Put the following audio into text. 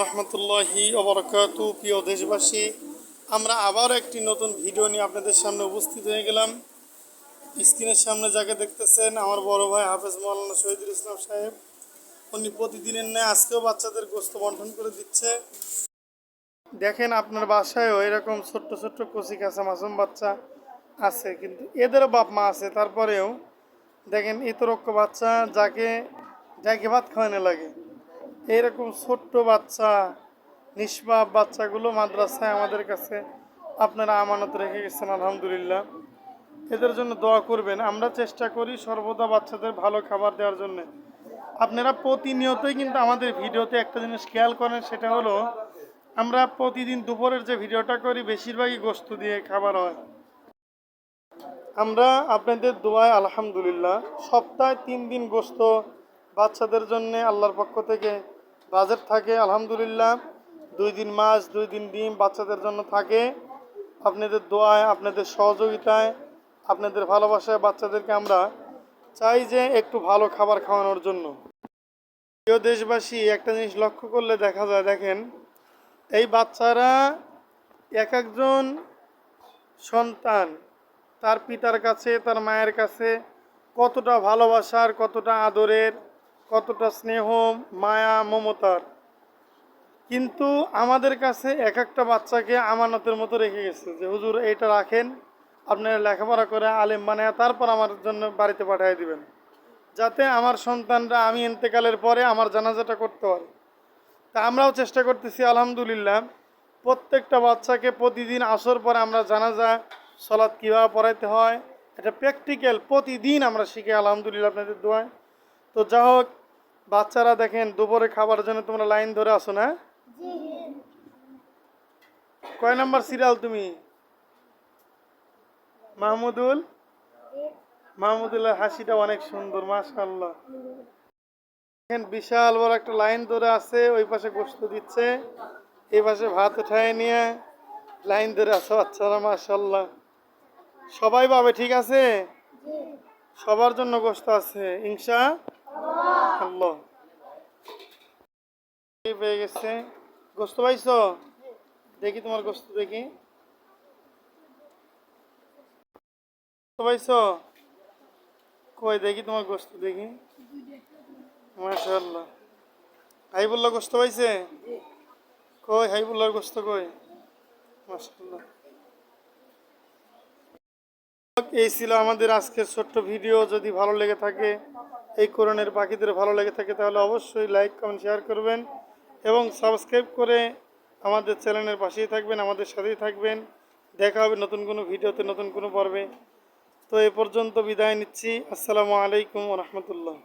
রহমতুল্লাহি ওবরাকাতু। প্রিয় দেশবাসী, আমরা আবার একটি নতুন ভিডিও নিয়ে আপনাদের সামনে উপস্থিত হয়ে গেলাম। স্ক্রিনের সামনে যাকে দেখতেছেন আমার বড় ভাই হাফেজ মাওলানা শহীদুল ইসলাম সাহেব। উনি প্রতিদিনের ন্যায় আজকেও বাচ্চাদের গোস্ত বন্টন করে দিচ্ছে। দেখেন আপনার বাসায়ও এরকম ছোট্ট ছোট্ট কচি কাঁচা মাসুম বাচ্চা আছে, কিন্তু এদেরও বাপ মা আছে। তারপরেও দেখেন ইতরক্ষ বাচ্চা যাকে যাকে ভাত খাওয়ানো লাগে, এইরকম ছোট্ট বাচ্চা নিষ্পাপ বাচ্চাগুলো মাদ্রাসায় আমাদের কাছে আপনারা আমানত রেখে গেছেন। আলহামদুলিল্লাহ, এদের জন্য দোয়া করবেন। আমরা চেষ্টা করি সর্বদা বাচ্চাদের ভালো খাবার দেওয়ার জন্য। আপনারা প্রতিনিয়তই কিন্তু আমাদের ভিডিওতে একটা জিনিস খেয়াল করেন, সেটা হলো আমরা প্রতিদিন দুপুরের যে ভিডিওটা করি বেশিরভাগই গোশত দিয়ে খাবার হয়। আমরা আপনাদের দোয়ায় আলহামদুলিল্লাহ সপ্তাহে 3 দিন গোশত বাচ্চাদের জন্য আল্লাহর পক্ষ থেকে বাজেট থাকে। আলহামদুলিল্লাহ 2 দিন মাছ 2 দিন ডিম বাচ্চাদের জন্য থাকে। আপনাদের দোয়ায়, আপনাদের সহযোগিতায়, আপনাদের ভালোবাসায় বাচ্চাদেরকে আমরা চাই যে একটু ভালো খাবার খাওয়ানোর জন্য। প্রিয় দেশবাসী, একটা জিনিস লক্ষ্য করলে দেখা যায়, দেখেন এই বাচ্চারা এক একজন সন্তান তার পিতার কাছে, তার মায়ের কাছে কতটা ভালোবাসার, কতটা আদরের, কতটা স্নেহ, মায়া, মমতার। কিন্তু আমাদের কাছে এক একটা বাচ্চাকে আমানতের মতো রেখে গেছে যে হুজুর এইটা রাখেন, আপনারা লেখাপড়া করে আলেম বানায় তারপর আমার জন্য বাড়িতে পাঠিয়ে দিবেন, যাতে আমার সন্তানরা আমি ইন্তেকালের পরে আমার জানাজাটা করতে পারে। তা আমরাও চেষ্টা করতেছি আলহামদুলিল্লাহ প্রত্যেকটা বাচ্চাকে প্রতিদিন আসর পরে আমরা জানাজা সালাত কীভাবে পড়াইতে হয় এটা প্র্যাকটিক্যাল প্রতিদিন আমরা শিখি আলহামদুলিল্লাহ আপনাদের দোয়ায়। তো যা হোক, বাচ্চারা দেখেন দুপুরে খাবারের জন্য তোমরা লাইন ধরে আসো না? কয় নাম্বার সিরিয়াল তুমি? মাহমুদুল্লাহ হাসিটা অনেক সুন্দর, মাশাআল্লাহ। দেখেন বিশাল বড় একটা লাইন ধরে আছে, ওই পাশে গোশত দিচ্ছে, এই পাশে ভাত উঠায় নিয়ে লাইন ধরে আছে বাচ্চারা, মাশাআল্লাহ। সবাই পাবে, ঠিক আছে? সবার জন্য গোশত আছে ইনশাআল্লাহ। পেয়ে গেছে গোশত, পাইছো? দেখি তোমার গোশত, দেখি পাইছো কই, দেখি তোমার গোশত, দেখি। মাশাআল্লাহ। হাইবুল্লাহ গোশত পাইছে? কই হাইবুল্লাহর গোশত কই? মাশাআল্লাহ। এই ছিল আমাদের আজকের ছোট্ট ভিডিও। যদি ভালো লেগে থাকে, এই কোরআনের পাখিদের ভালো লেগে থাকে, তাহলে অবশ্যই লাইক কমেন্ট শেয়ার করবেন এবং সাবস্ক্রাইব করে আমাদের চ্যানেলের পাশেই থাকবেন, আমাদের সাথেই থাকবেন। দেখা হবে নতুন কোনো ভিডিওতে, নতুন কোনো পর্বে। তো এ পর্যন্ত বিদায় নিচ্ছি। আসসালামু আলাইকুম ওয়া রাহমাতুল্লাহ।